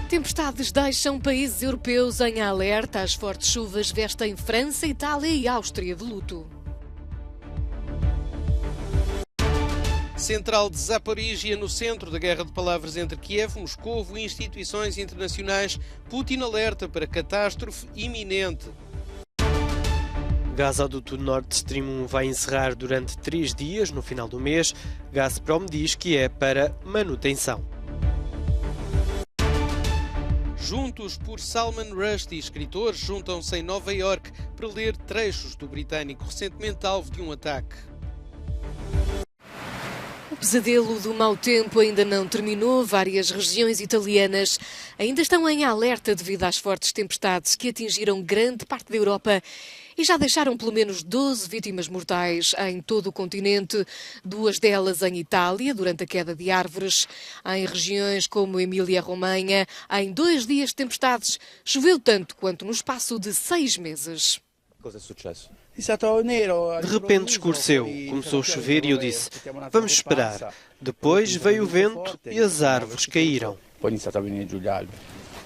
Tempestades deixam países europeus em alerta. As fortes chuvas vestem França, Itália e Áustria de luto. Central de Zaporíjia, no centro da guerra de palavras entre Kiev, Moscovo e instituições internacionais. Putin alerta para catástrofe iminente. Gasoduto Nord Stream 1 vai encerrar durante 3 dias, no final do mês. Gazprom diz que é para manutenção. Juntos por Salman Rushdie, escritores juntam-se em Nova Iorque para ler trechos do britânico recentemente alvo de um ataque. O pesadelo do mau tempo ainda não terminou. Várias regiões italianas ainda estão em alerta devido às fortes tempestades que atingiram grande parte da Europa e já deixaram pelo menos 12 vítimas mortais em todo o continente, 2 delas em Itália, durante a queda de árvores. Em regiões como Emília-Romanha, em 2 dias de tempestades, choveu tanto quanto no espaço de 6 meses. De repente escureceu, começou a chover e eu disse, vamos esperar. Depois veio o vento e as árvores caíram.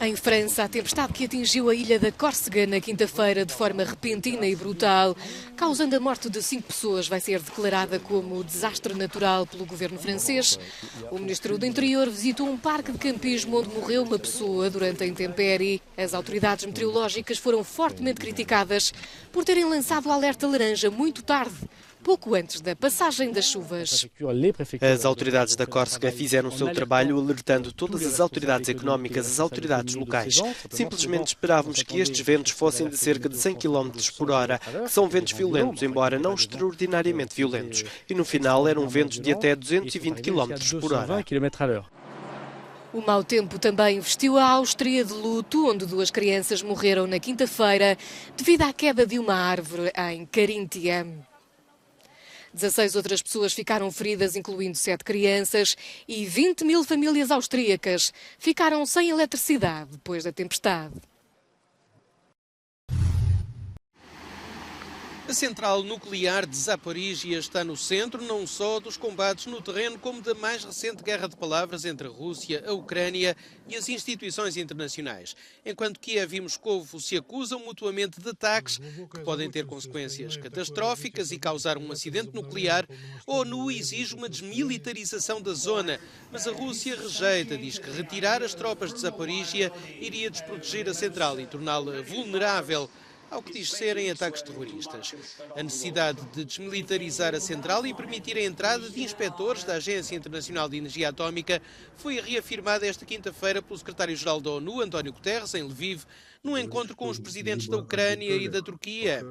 Em França, a tempestade que atingiu a ilha da Córcega na quinta-feira de forma repentina e brutal, causando a morte de 5 pessoas, vai ser declarada como desastre natural pelo governo francês. O ministro do Interior visitou um parque de campismo onde morreu uma pessoa durante a intempérie. As autoridades meteorológicas foram fortemente criticadas por terem lançado o alerta laranja muito tarde, pouco antes da passagem das chuvas. As autoridades da Córcega fizeram o seu trabalho alertando todas as autoridades económicas, as autoridades locais. Simplesmente esperávamos que estes ventos fossem de cerca de 100 km por hora, que são ventos violentos, embora não extraordinariamente violentos. E no final eram ventos de até 220 km por hora. O mau tempo também vestiu a Áustria de luto, onde 2 crianças morreram na quinta-feira devido à queda de uma árvore em Carinthia. 16 outras pessoas ficaram feridas, incluindo 7 crianças, e 20 mil famílias austríacas ficaram sem eletricidade depois da tempestade. A central nuclear de Zaporíjia está no centro não só dos combates no terreno, como da mais recente guerra de palavras entre a Rússia, a Ucrânia e as instituições internacionais. Enquanto Kiev e Moscovo se acusam mutuamente de ataques que podem ter consequências catastróficas e causar um acidente nuclear, a ONU exige uma desmilitarização da zona, mas a Rússia rejeita, diz que retirar as tropas de Zaporíjia iria desproteger a central e torná-la vulnerável ao que diz serem ataques terroristas. A necessidade de desmilitarizar a central e permitir a entrada de inspectores da Agência Internacional de Energia Atómica foi reafirmada esta quinta-feira pelo secretário-geral da ONU, António Guterres, em Lviv, num encontro com os presidentes da Ucrânia e da Turquia.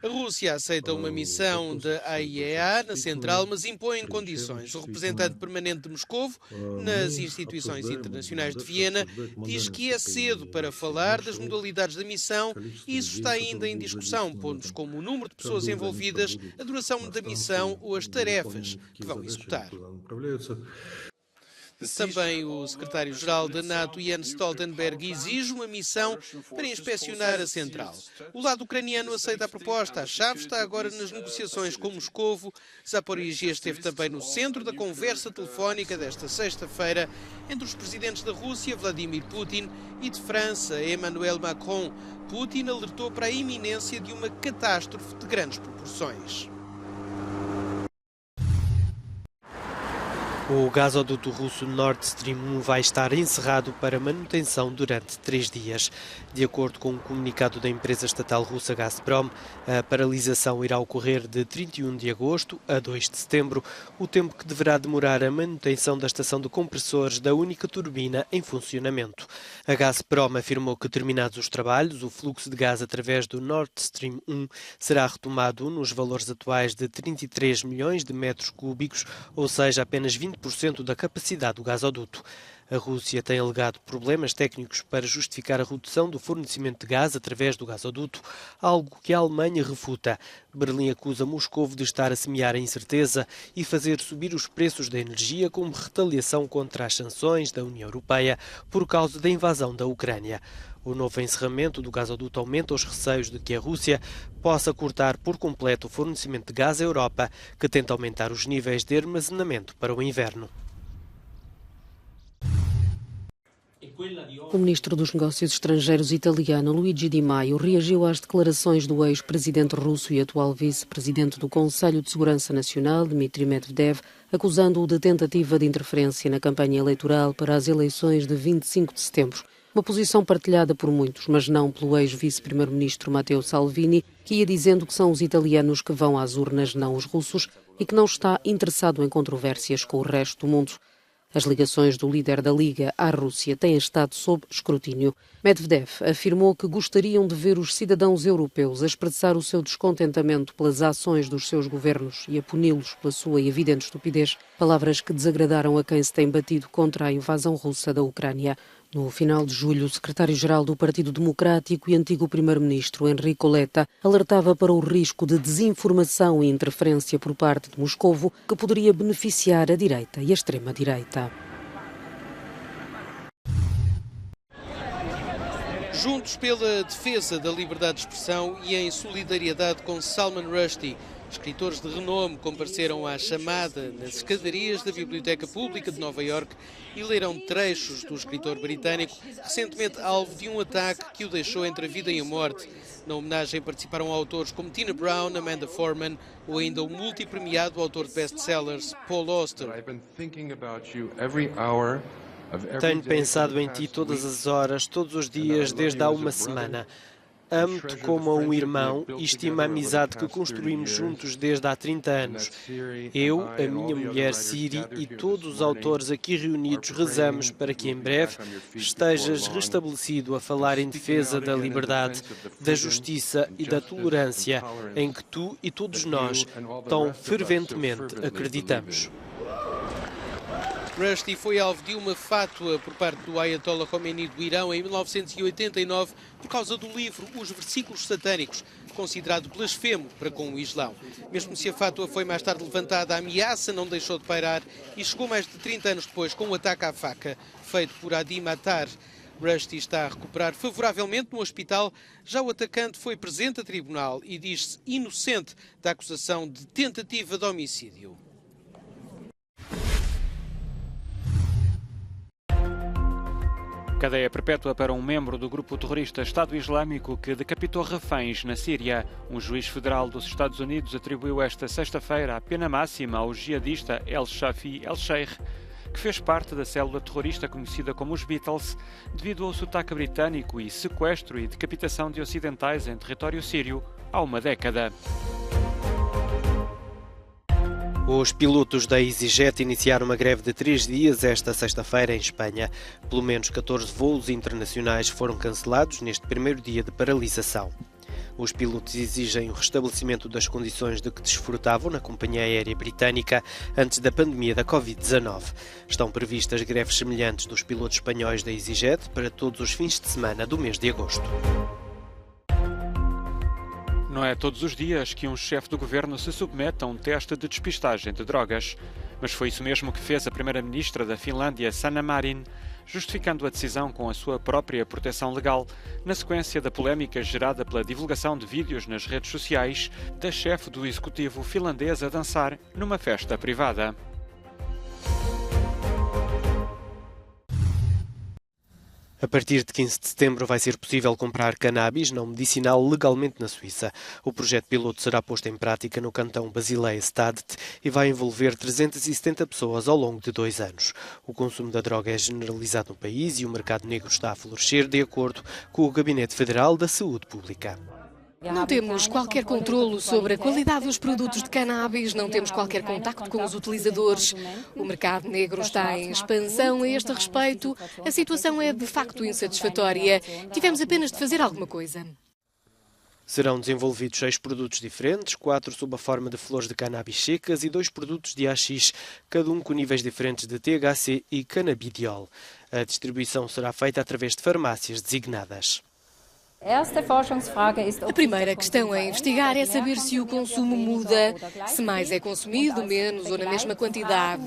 A Rússia aceita uma missão da AIEA na central, mas impõe condições. O representante permanente de Moscovo nas instituições internacionais de Viena diz que é cedo para falar das modalidades da missão e isso está ainda em discussão, pontos como o número de pessoas envolvidas, a duração da missão ou as tarefas que vão executar. Também o secretário-geral da NATO, Jens Stoltenberg, exige uma missão para inspecionar a central. O lado ucraniano aceita a proposta. A chave está agora nas negociações com Moscovo. Zaporíjia esteve também no centro da conversa telefónica desta sexta-feira entre os presidentes da Rússia, Vladimir Putin, e de França, Emmanuel Macron. Putin alertou para a iminência de uma catástrofe de grandes proporções. O gasoduto russo Nord Stream 1 vai estar encerrado para manutenção durante 3 dias. De acordo com um comunicado da empresa estatal russa Gazprom, a paralisação irá ocorrer de 31 de agosto a 2 de setembro, o tempo que deverá demorar a manutenção da estação de compressores da única turbina em funcionamento. A Gazprom afirmou que, terminados os trabalhos, o fluxo de gás através do Nord Stream 1 será retomado nos valores atuais de 33 milhões de metros cúbicos, ou seja, apenas 20% da capacidade do gasoduto. A Rússia tem alegado problemas técnicos para justificar a redução do fornecimento de gás através do gasoduto, algo que a Alemanha refuta. Berlim acusa Moscovo de estar a semear a incerteza e fazer subir os preços da energia como retaliação contra as sanções da União Europeia por causa da invasão da Ucrânia. O novo encerramento do gasoduto aumenta os receios de que a Rússia possa cortar por completo o fornecimento de gás à Europa, que tenta aumentar os níveis de armazenamento para o inverno. O ministro dos Negócios Estrangeiros italiano, Luigi Di Maio, reagiu às declarações do ex-presidente russo e atual vice-presidente do Conselho de Segurança Nacional, Dmitry Medvedev, acusando-o de tentativa de interferência na campanha eleitoral para as eleições de 25 de setembro. Uma posição partilhada por muitos, mas não pelo ex-vice-primeiro-ministro Matteo Salvini, que ia dizendo que são os italianos que vão às urnas, não os russos, e que não está interessado em controvérsias com o resto do mundo. As ligações do líder da Liga à Rússia têm estado sob escrutínio. Medvedev afirmou que gostariam de ver os cidadãos europeus a expressar o seu descontentamento pelas ações dos seus governos e a puni-los pela sua evidente estupidez, palavras que desagradaram a quem se tem batido contra a invasão russa da Ucrânia. No final de julho, o secretário-geral do Partido Democrático e antigo primeiro-ministro, Enrico Letta, alertava para o risco de desinformação e interferência por parte de Moscovo, que poderia beneficiar a direita e a extrema-direita. Juntos pela defesa da liberdade de expressão e em solidariedade com Salman Rushdie, escritores de renome compareceram à chamada nas escadarias da Biblioteca Pública de Nova Iorque e leram trechos do escritor britânico, recentemente alvo de um ataque que o deixou entre a vida e a morte. Na homenagem participaram autores como Tina Brown, Amanda Foreman ou ainda o multipremiado autor de best-sellers Paul Auster. Tenho pensado em ti todas as horas, todos os dias, desde há uma semana. Amo-te como a um irmão e estimo a amizade que construímos juntos desde há 30 anos. Eu, a minha mulher Siri e todos os autores aqui reunidos rezamos para que em breve estejas restabelecido a falar em defesa da liberdade, da justiça e da tolerância em que tu e todos nós tão ferventemente acreditamos. Rushdie foi alvo de uma fátua por parte do Ayatollah Khomeini do Irão em 1989 por causa do livro Os Versículos Satânicos, considerado blasfemo para com o Islão. Mesmo se a fátua foi mais tarde levantada, a ameaça não deixou de pairar e chegou mais de 30 anos depois com um ataque à faca feito por Adi Matar. Rushdie está a recuperar favoravelmente no hospital. Já o atacante foi presente a tribunal e diz-se inocente da acusação de tentativa de homicídio. Cadeia perpétua para um membro do grupo terrorista Estado Islâmico que decapitou reféns na Síria. Um juiz federal dos Estados Unidos atribuiu esta sexta-feira a pena máxima ao jihadista El-Shafi El-Sheikh, que fez parte da célula terrorista conhecida como os Beatles, devido ao sotaque britânico e sequestro e decapitação de ocidentais em território sírio há uma década. Os pilotos da EasyJet iniciaram uma greve de 3 dias esta sexta-feira em Espanha. Pelo menos 14 voos internacionais foram cancelados neste primeiro dia de paralisação. Os pilotos exigem o restabelecimento das condições de que desfrutavam na companhia aérea britânica antes da pandemia da Covid-19. Estão previstas greves semelhantes dos pilotos espanhóis da EasyJet para todos os fins de semana do mês de agosto. Não é todos os dias que um chefe do governo se submete a um teste de despistagem de drogas. Mas foi isso mesmo que fez a primeira-ministra da Finlândia, Sanna Marin, justificando a decisão com a sua própria proteção legal, na sequência da polémica gerada pela divulgação de vídeos nas redes sociais da chefe do executivo finlandês a dançar numa festa privada. A partir de 15 de setembro vai ser possível comprar cannabis não medicinal legalmente na Suíça. O projeto piloto será posto em prática no cantão Basileia-Stadt e vai envolver 370 pessoas ao longo de 2 anos. O consumo da droga é generalizado no país e o mercado negro está a florescer de acordo com o Gabinete Federal da Saúde Pública. Não temos qualquer controlo sobre a qualidade dos produtos de cannabis, não temos qualquer contacto com os utilizadores. O mercado negro está em expansão a este respeito. A situação é de facto insatisfatória. Tivemos apenas de fazer alguma coisa. Serão desenvolvidos 6 produtos diferentes, 4 sob a forma de flores de cannabis secas e 2 produtos de AX, cada um com níveis diferentes de THC e cannabidiol. A distribuição será feita através de farmácias designadas. A primeira questão a investigar é saber se o consumo muda, se mais é consumido, menos ou na mesma quantidade.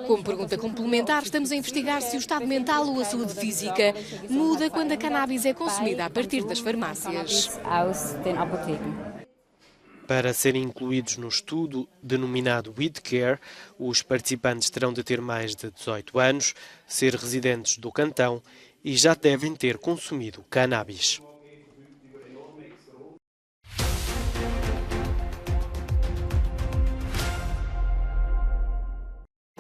Como pergunta complementar, estamos a investigar se o estado mental ou a saúde física muda quando a cannabis é consumida a partir das farmácias. Para serem incluídos no estudo denominado WeedCare, os participantes terão de ter mais de 18 anos, ser residentes do cantão e já devem ter consumido cannabis.